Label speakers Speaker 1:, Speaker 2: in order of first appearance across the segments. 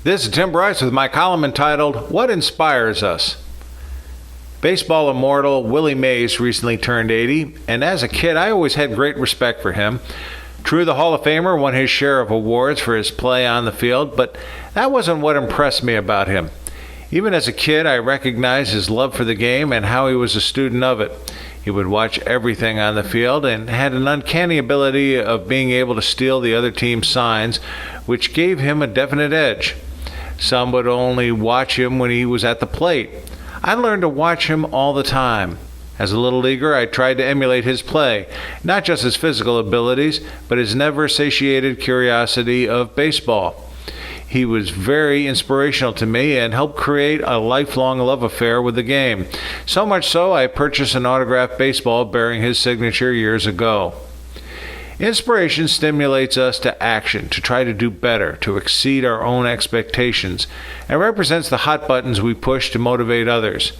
Speaker 1: This is Tim Bryce with my column entitled, What Inspires Us? Baseball immortal Willie Mays recently turned 80, and as a kid I always had great respect for him. True, the Hall of Famer won his share of awards for his play on the field, but that wasn't what impressed me about him. Even as a kid, I recognized his love for the game and how he was a student of it. He would watch everything on the field and had an uncanny ability of being able to steal the other team's signs, which gave him a definite edge. Some would only watch him when he was at the plate. I learned to watch him all the time. As a little leaguer, I tried to emulate his play, not just his physical abilities, but his never-satiated curiosity of baseball. He was very inspirational to me and helped create a lifelong love affair with the game. So much so, I purchased an autographed baseball bearing his signature years ago. Inspiration stimulates us to action, to try to do better, to exceed our own expectations, and represents the hot buttons we push to motivate others.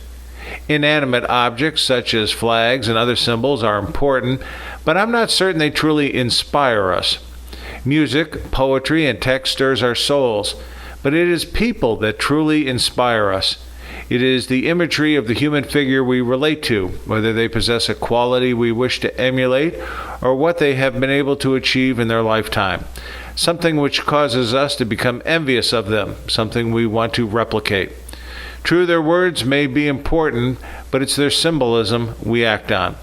Speaker 1: Inanimate objects such as flags and other symbols are important, but I'm not certain they truly inspire us. Music, poetry, and text stirs our souls, but it is people that truly inspire us. It is the imagery of the human figure we relate to, whether they possess a quality we wish to emulate or what they have been able to achieve in their lifetime. Something which causes us to become envious of them, something we want to replicate. True, their words may be important, but it's their symbolism we act on.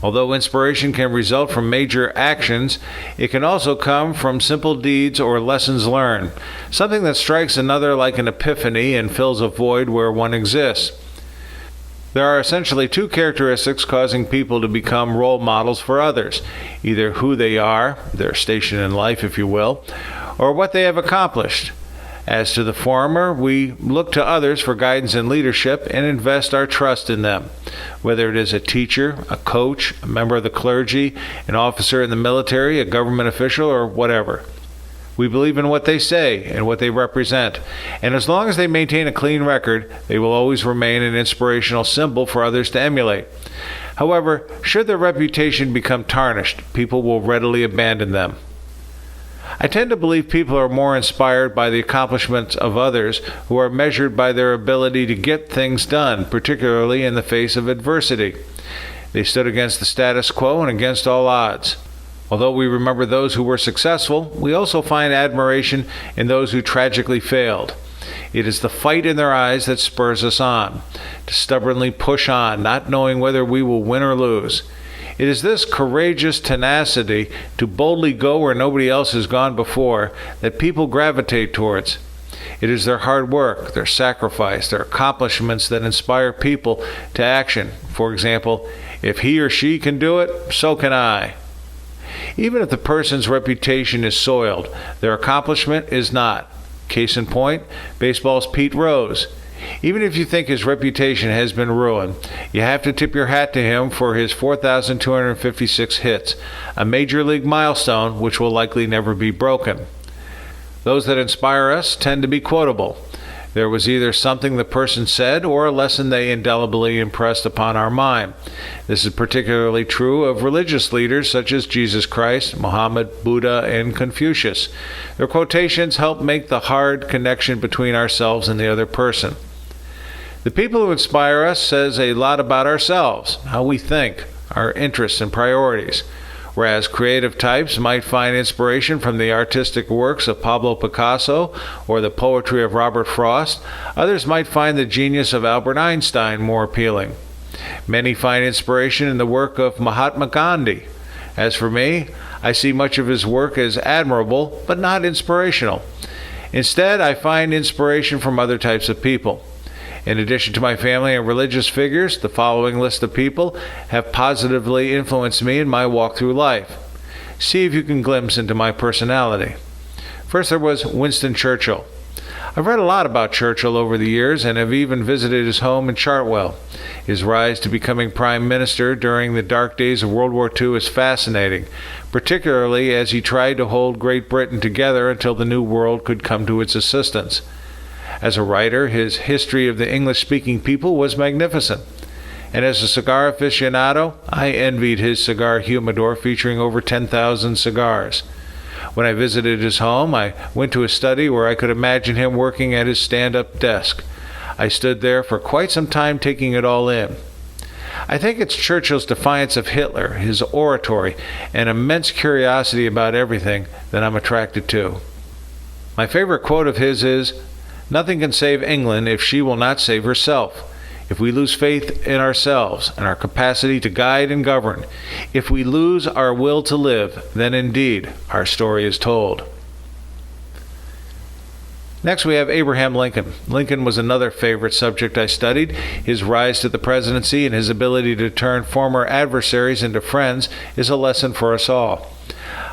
Speaker 1: Although inspiration can result from major actions, it can also come from simple deeds or lessons learned, something that strikes another like an epiphany and fills a void where one exists. There are essentially two characteristics causing people to become role models for others, either who they are, their station in life if you will, or what they have accomplished. As to the former, we look to others for guidance and leadership and invest our trust in them. Whether it is a teacher, a coach, a member of the clergy, an officer in the military, a government official, or whatever. We believe in what they say and what they represent, and as long as they maintain a clean record, they will always remain an inspirational symbol for others to emulate. However, should their reputation become tarnished, people will readily abandon them. I tend to believe people are more inspired by the accomplishments of others who are measured by their ability to get things done, particularly in the face of adversity. They stood against the status quo and against all odds. Although we remember those who were successful, we also find admiration in those who tragically failed. It is the fight in their eyes that spurs us on, to stubbornly push on, not knowing whether we will win or lose. It is this courageous tenacity to boldly go where nobody else has gone before that people gravitate towards. It is their hard work, their sacrifice, their accomplishments that inspire people to action. For example, if he or she can do it, so can I. Even if the person's reputation is soiled, their accomplishment is not. Case in point, baseball's Pete Rose. Even if you think his reputation has been ruined, you have to tip your hat to him for his 4,256 hits, a major league milestone which will likely never be broken. Those that inspire us tend to be quotable. There was either something the person said or a lesson they indelibly impressed upon our mind. This is particularly true of religious leaders such as Jesus Christ, Muhammad, Buddha, and Confucius. Their quotations help make the hard connection between ourselves and the other person. The people who inspire us says a lot about ourselves, how we think, our interests and priorities. Whereas creative types might find inspiration from the artistic works of Pablo Picasso or the poetry of Robert Frost, others might find the genius of Albert Einstein more appealing. Many find inspiration in the work of Mahatma Gandhi. As for me, I see much of his work as admirable, but not inspirational. Instead, I find inspiration from other types of people. In addition to my family and religious figures, the following list of people have positively influenced me in my walk through life. See if you can glimpse into my personality. First, there was Winston Churchill. I've read a lot about Churchill over the years and have even visited his home in Chartwell. His rise to becoming Prime Minister during the dark days of World War II is fascinating, particularly as he tried to hold Great Britain together until the New World could come to its assistance. As a writer, his history of the English-speaking people was magnificent. And as a cigar aficionado, I envied his cigar humidor featuring over 10,000 cigars. When I visited his home, I went to his study where I could imagine him working at his stand-up desk. I stood there for quite some time taking it all in. I think it's Churchill's defiance of Hitler, his oratory, and immense curiosity about everything that I'm attracted to. My favorite quote of his is, "Nothing can save England if she will not save herself. If we lose faith in ourselves and our capacity to guide and govern, if we lose our will to live, then indeed our story is told." Next, we have Abraham Lincoln. Lincoln was another favorite subject I studied. His rise to the presidency and his ability to turn former adversaries into friends is a lesson for us all.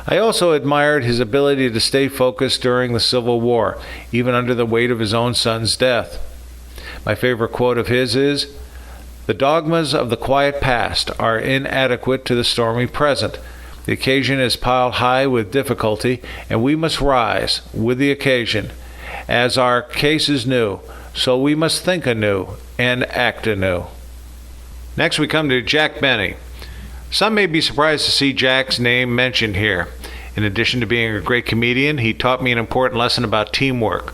Speaker 1: I also admired his ability to stay focused during the Civil War, even under the weight of his own son's death. My favorite quote of his is, "The dogmas of the quiet past are inadequate to the stormy present. The occasion is piled high with difficulty, and we must rise with the occasion. As our case is new, so we must think anew and act anew." Next we come to Jack Benny. Some may be surprised to see Jack's name mentioned here. In addition to being a great comedian, he taught me an important lesson about teamwork.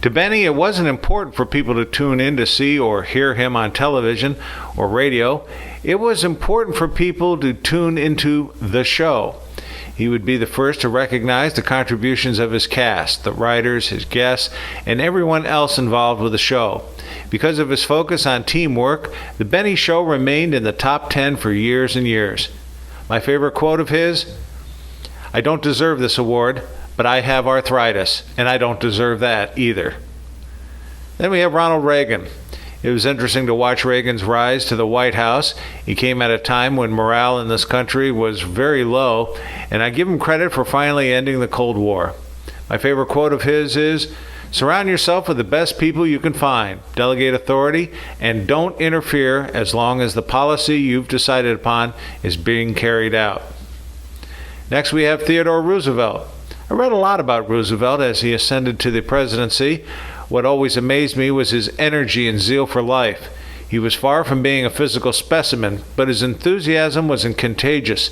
Speaker 1: To Benny, it wasn't important for people to tune in to see or hear him on television or radio. It was important for people to tune into the show. He would be the first to recognize the contributions of his cast, the writers, his guests, and everyone else involved with the show. Because of his focus on teamwork, the Benny Show remained in the top 10 for years and years. My favorite quote of his, "I don't deserve this award, but I have arthritis, and I don't deserve that either." Then we have Ronald Reagan. It was interesting to watch Reagan's rise to the White House. He came at a time when morale in this country was very low, and I give him credit for finally ending the Cold War. My favorite quote of his is, "Surround yourself with the best people you can find, delegate authority, and don't interfere as long as the policy you've decided upon is being carried out." Next we have Theodore Roosevelt. I read a lot about Roosevelt as he ascended to the presidency. What always amazed me was his energy and zeal for life. He was far from being a physical specimen, but his enthusiasm was contagious,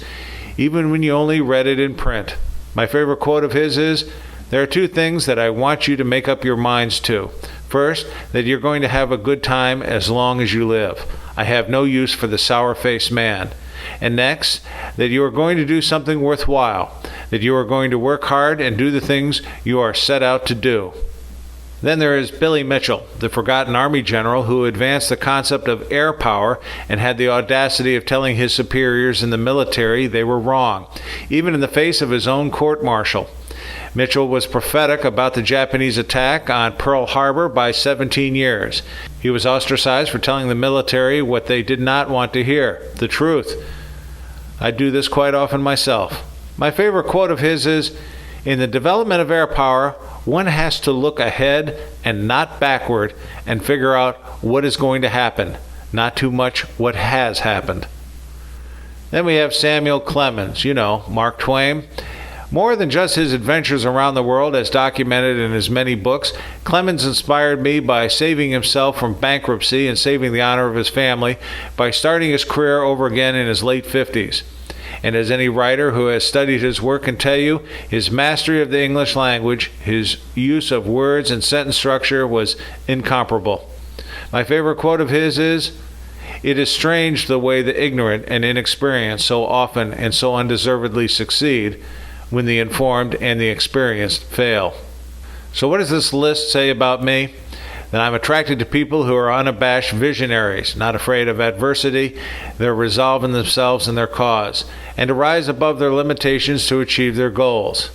Speaker 1: even when you only read it in print. My favorite quote of his is, "There are two things that I want you to make up your minds to. First, that you're going to have a good time as long as you live. I have no use for the sour-faced man. And next, that you are going to do something worthwhile, that you are going to work hard and do the things you are set out to do." Then there is Billy Mitchell, the forgotten Army general who advanced the concept of air power and had the audacity of telling his superiors in the military they were wrong, even in the face of his own court-martial. Mitchell was prophetic about the Japanese attack on Pearl Harbor by 17 years. He was ostracized for telling the military what they did not want to hear, the truth. I do this quite often myself. My favorite quote of his is, "In the development of air power, one has to look ahead and not backward and figure out what is going to happen, not too much what has happened." Then we have Samuel Clemens, Mark Twain. More than just his adventures around the world as documented in his many books, Clemens inspired me by saving himself from bankruptcy and saving the honor of his family by starting his career over again in his late 50s. And as any writer who has studied his work can tell you, his mastery of the English language, his use of words and sentence structure was incomparable. My favorite quote of his is, "It is strange the way the ignorant and inexperienced so often and so undeservedly succeed when the informed and the experienced fail." So what does this list say about me? That I'm attracted to people who are unabashed visionaries, not afraid of adversity, they're resolved in themselves and their cause, and to rise above their limitations to achieve their goals.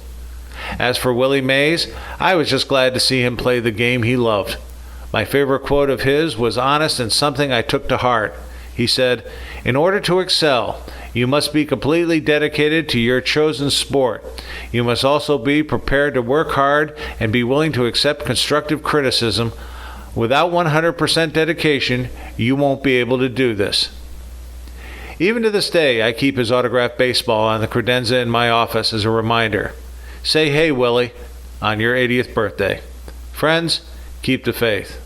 Speaker 1: As for Willie Mays, I was just glad to see him play the game he loved. My favorite quote of his was honest and something I took to heart. He said, "In order to excel, you must be completely dedicated to your chosen sport. You must also be prepared to work hard and be willing to accept constructive criticism. Without 100% dedication, you won't be able to do this." Even to this day, I keep his autographed baseball on the credenza in my office as a reminder. Say hey, Willie, on your 80th birthday. Friends, keep the faith.